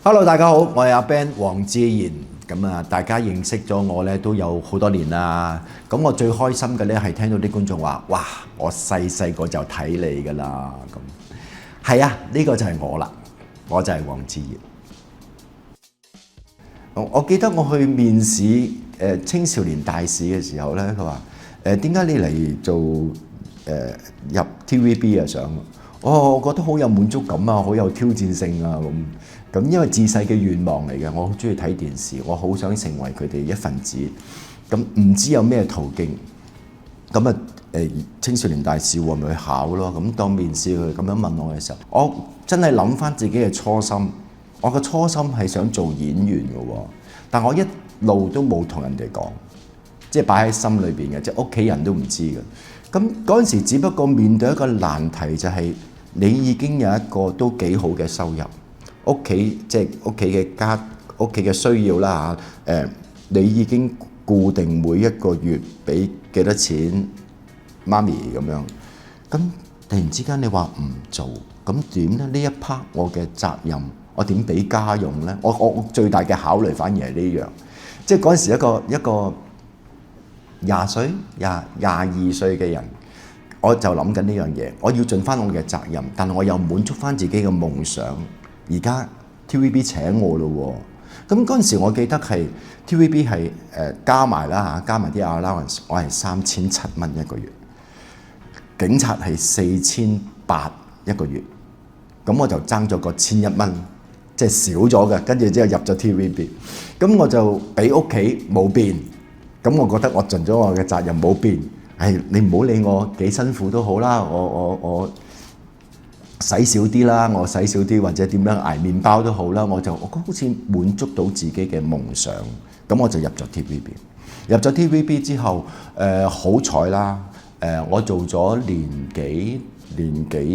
Hello，大家好，我係阿 Ben 黃志賢。咁啊，大家認識咗我咧都有好多年啦。咁我最開心嘅咧係聽到啲觀眾話：哇，我細個就睇你㗎啦。咁係啊，呢個就係我啦，我就係黃志賢。我記得我去面試青少年大使嘅時候咧，佢話：點解你嚟做入 TVB 啊？想我覺得好有滿足感啊，好有挑戰性啊咁因為自細嘅願望嚟嘅，我好中意睇電視，我好想成為佢哋一份子。咁唔知有咩途徑，咁啊青少年大使咪去考咯。咁當面試佢咁樣問我嘅時候，我真係諗翻自己嘅初心。我嘅初心係想做演員嘅喎，但我一路都冇同人哋講，即係擺喺心裏邊嘅，即係屋企人都唔知嘅。咁嗰陣時，只不過面對一個難題，就係你已經有一個都幾好嘅收入，屋企即係屋企嘅需要啦嚇。你已經固定每一個月俾幾多錢媽咪咁樣。咁突然之間你話唔做，咁點咧？呢一 part 我嘅責任，我點俾家用咧？我最大嘅考慮反而係呢樣，即係嗰陣時一個20歲、22歲嘅人，我就諗緊呢樣嘢，我要盡翻我嘅責任，但係我又滿足翻自己嘅夢想。而家 TVB 請我咯喎，咁嗰陣時我記得係 TVB 係加埋啦嚇，加埋啲 allowance， 我係3700一個月，警察係4800一個月，咁我就爭咗個1100蚊。即係少咗嘅，跟住之後入咗 TVB， 咁我就俾屋企冇變，咁我覺得我盡咗我嘅責任冇變，你唔好理我幾辛苦都好啦，我使少啲啦，我使少啲或者點樣捱麵包都好啦，我覺得好似滿足到自己嘅夢想，咁我就入咗 TVB。入咗 TVB 之後，好彩啦，我做咗年幾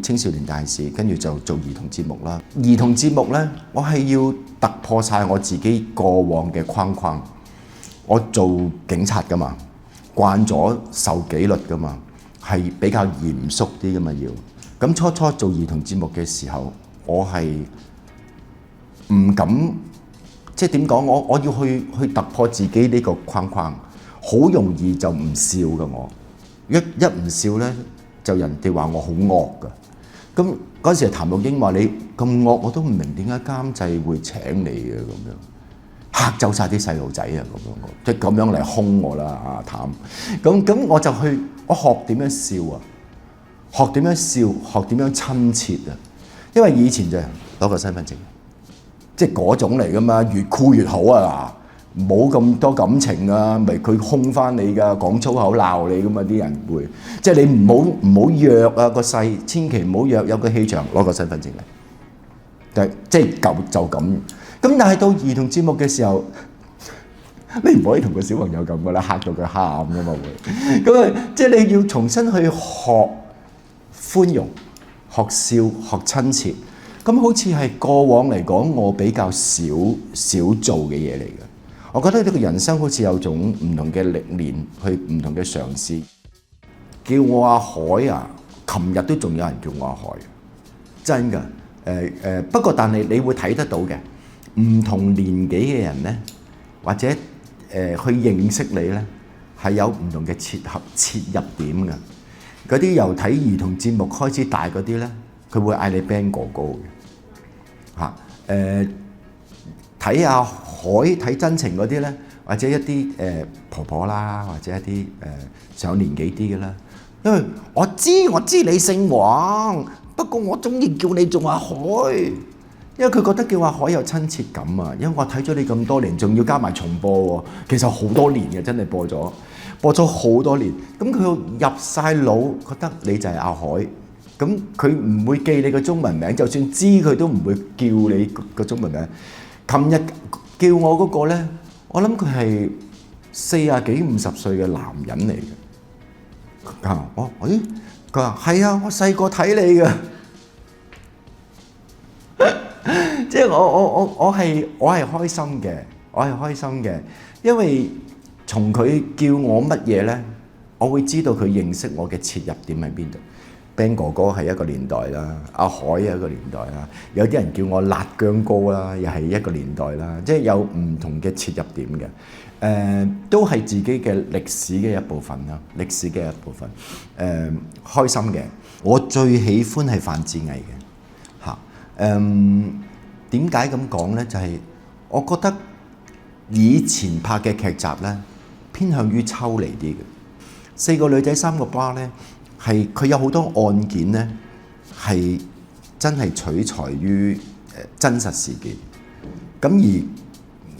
青少年大使，跟住就做兒童節目啦。兒童節目呢，我係要突破晒我自己過往嘅框框。我做警察噶嘛，慣咗受紀律噶嘛，係比較嚴肅啲噶嘛要。咁初做兒童節目嘅時候，我係唔敢，即係點講？我要去突破自己呢個框框，好容易就唔笑噶我。一唔笑呢，就人哋話我好惡㗎。咁嗰陣時譚玉英話你咁惡，我都唔明點解監製會請你嘅咁樣，嚇走晒啲細路仔啊咁樣，即係咁樣嚟兇我啦啊譚。咁我就去我學點樣笑啊，學點樣笑，學點樣親切啊。因為以前就攞個身份證，即係嗰種嚟㗎嘛，越酷越好啊嗱。冇咁多感情啊，咪佢兇翻你㗎，講粗口鬧你㗎嘛，啲人會，即係你唔好弱啊個勢，千祈唔好弱，有個氣場攞個身份證嚟，即係就咁。咁但係到兒童節目嘅時候，你唔可以同個小朋友咁㗎啦，嚇到佢喊㗎嘛會。咁啊，即係你要重新去學寬容、學笑、學親切。咁好似係過往嚟講，我比較少做嘅嘢嚟嘅。我覺得呢個人生好似有種唔同嘅歷練，去唔同嘅嘗試。叫我阿海啊，琴日都仲有人叫我阿海，真㗎。不過但係你會睇得到嘅，唔同年紀嘅人咧，或者去認識你咧，係有唔同嘅切入點㗎。嗰啲由睇兒童節目開始大嗰啲咧，佢會嗌你 Ben 哥哥嘅嚇。睇阿海睇真情嗰啲咧，或者一啲婆婆啦，或者一啲上年紀啲嘅啦。因為我知你姓黃，不過我中意叫你做阿海，因為佢覺得叫阿海有親切感啊。因為我睇咗你咁多年，仲要加埋重播喎，其實好多年嘅，真係播咗好多年。咁佢入晒腦，覺得你就係阿海。咁佢唔會記你個中文名，就算知佢都唔會叫你個中文名。琴日叫我嗰個咧，我諗佢係40幾50歲嘅男人嚟嘅。啊，佢話係啊，我細個睇你嘅，即係我係開心嘅，我係開心嘅，因為從佢叫我乜嘢咧，我會知道佢認識我嘅切入點喺邊度。Ben 哥哥係一個年代啦，阿海係一個年代啦，有啲人叫我辣姜哥啦，又係一個年代啦，即係有唔同嘅切入點嘅，都係自己嘅歷史嘅一部分啦，歷史嘅一部分，開心嘅。我最喜歡係范志毅嘅嚇，點解咁講咧？就係、我覺得以前拍嘅劇集咧，偏向於抽離啲嘅。4個女仔3個巴咧，係佢有好多案件咧，係真係取材於真實事件。咁而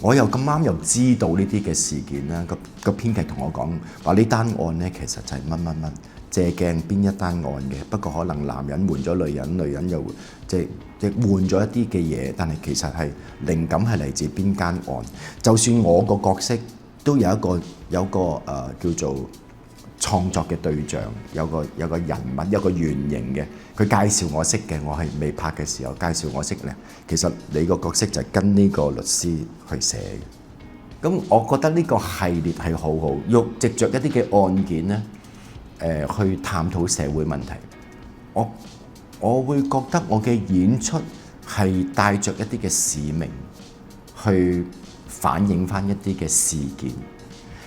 我又咁啱又知道呢啲嘅事件啦，個編劇同我講話呢單案咧，其實就係乜乜乜借鏡邊一單案嘅。不過可能男人換咗女人，女人又即換咗一啲嘅嘢，但係其實係靈感係嚟自邊間案。就算我個角色都有個叫做創作嘅對象，有個人物，有個原型嘅，佢介紹我識嘅，我係未拍嘅時候介紹我識咧。其實你個角色就係跟呢個律師去寫嘅。咁我覺得呢個系列係好好，藉着一啲嘅案件咧，去探討社會問題。我會覺得我嘅演出係帶着一啲嘅使命，去反映翻一啲嘅事件。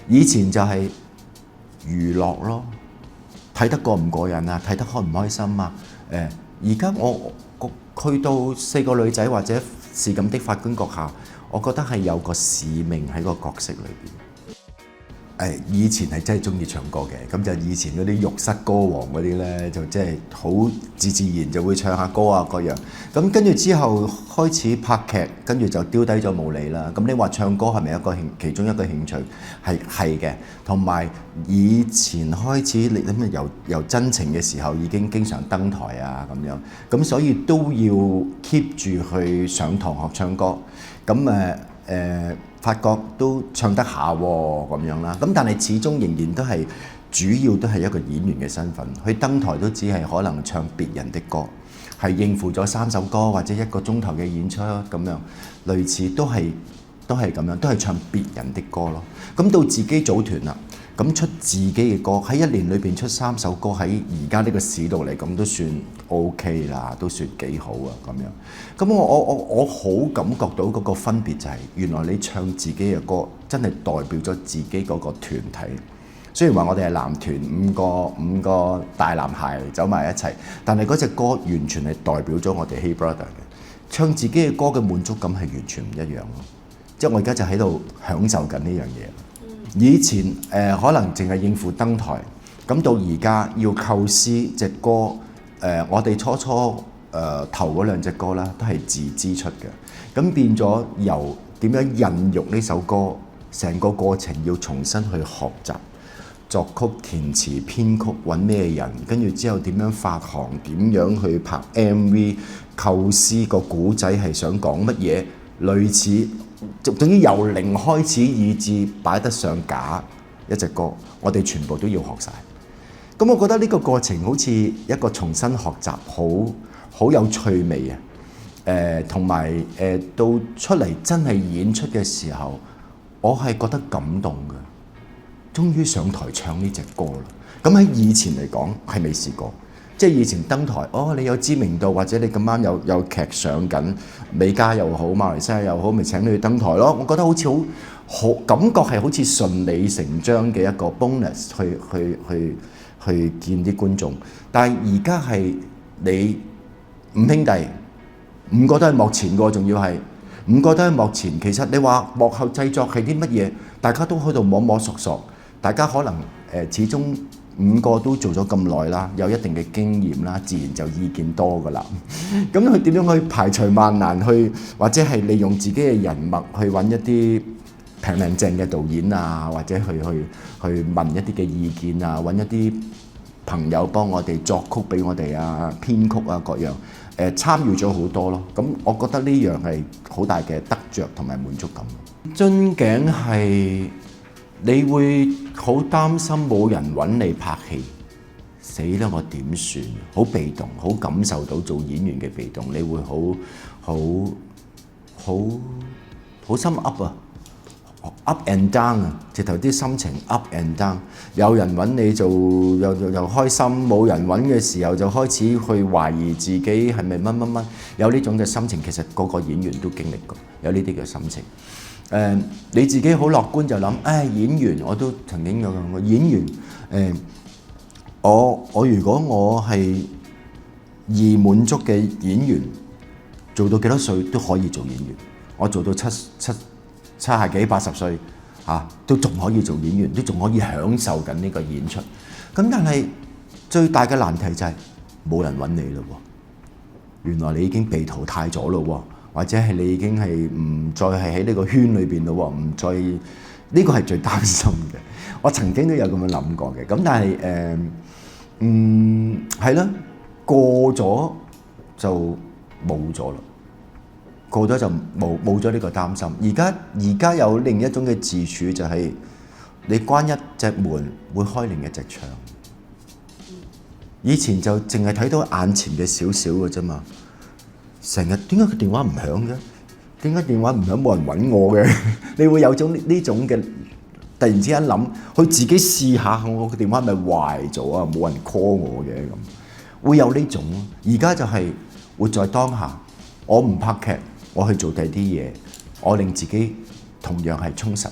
以前就係娛樂咯，睇得過唔過癮啊？睇得開唔開心啊？而家我去到4個女仔或者是咁的法官閣下，我覺得係有個使命喺個角色裏邊。以前係真係中意唱歌嘅，咁就以前嗰啲浴室歌王嗰啲咧，就即係好自然就會唱下歌啊各樣。咁跟住之後開始拍劇，跟住就丟低咗冇理啦。咁你話唱歌係咪其中一個興趣？係嘅。同埋以前開始你諗由真情嘅時候已經經常登台啊咁樣，咁所以都要 keep 住去上堂學唱歌。咁發覺都唱得下喎咁樣啦，咁但係始終仍然都係主要都係一個演員嘅身份，去登台都只係可能唱別人的歌，係應付咗3首歌或者1個鐘頭嘅演出咁樣，類似都係咁樣，都係唱別人的歌咯。咁到自己組團啦，咁出自己嘅歌喺1年裏邊出3首歌，喺而家呢個市道嚟講都算 OK 啦，都算幾好啊咁樣。咁我好感覺到嗰個分別就係，原來你唱自己嘅歌真係代表咗自己嗰個團體。雖然話我哋係男團五個大男孩走埋一齊，但係嗰隻歌完全係代表咗我哋 Hey Brother 嘅。唱自己嘅歌嘅滿足感係完全唔一樣咯。即係我而家就喺度享受緊呢樣嘢。以前可能淨係應付登台，咁到而家要構思隻歌，我哋初頭嗰2隻歌啦，都係自資出嘅，咁變咗由點樣孕育呢首歌，成個過程要重新去學習作曲、填詞、編曲，揾咩人，跟住之後點樣發行，點樣去拍 MV， 構思個古仔係想講乜嘢，類似。總之由零開始，以至擺得上架一隻歌，我哋全部都要學晒。咁我覺得呢個過程好似一個重新學習，好有趣味啊！同埋到出嚟真係演出嘅時候，我係覺得感動嘅。終於上台唱呢隻歌啦！咁喺以前嚟講係未試過。即係以前登台，你有知名度，或者你咁啱有劇上緊，美加又好，馬來西亞又好，咪請你去登台咯。我覺得好似好感覺係好似順理成章嘅一個 bonus 去見啲觀眾。但係而家係你5兄弟5個都係幕前個，仲要係5個都係幕前。其實你話幕後製作係啲乜嘢？大家都喺度摸摸索索，大家可能始終。5個都做咗咁耐啦，有一定嘅經驗啦，自然就意見多噶啦。咁佢點樣去排除萬難去，或者係利用自己嘅人脈去揾一啲平靚正嘅導演啊，或者去問一啲嘅意見啊，揾一啲朋友幫我哋作曲俾我哋啊，編曲啊各樣，參與咗好多咯。咁我覺得呢樣係好大嘅得着同埋滿足感。樽頸係。你會好擔心冇人揾你拍戲，死啦！我點算？好被動，好感受到做演員嘅被動，你會好心噏啊！ up and down 啊，直頭啲心情 up and down。有人揾你做又開心，冇人揾嘅時候就開始去懷疑自己係咪乜乜乜。有呢種嘅心情，其實個個演員都經歷過，有呢啲嘅心情。你自己好樂觀就諗，演員我都曾經有講過，演員我如果我係易滿足嘅演員，做到幾多歲都可以做演員。我做到七十幾80歲都仲可以做演員，都仲可以享受緊呢個演出。咁但係最大嘅難題就係冇人揾你咯喎，原來你已經被淘汰咗咯喎。或者係你已經係唔再係喺呢個圈裏邊咯喎，唔再呢個係最擔心嘅。我曾經都有咁樣諗過嘅，咁但係係啦，過咗就冇咗啦，過咗就冇咗呢個擔心。而家有另一種嘅自處就係你關一隻門會開另一隻窗。以前就淨係睇到眼前嘅少少嘅啫嘛。成日點解佢電話唔響嘅？點解電話唔響冇人揾我嘅？你會有呢種嘅突然之間諗，去自己試下我個電話係咪壞咗啊？冇人 call 我嘅咁，會有呢種。而家就係活在當下，我唔拍劇，我去做第啲嘢，我令自己同樣係充實。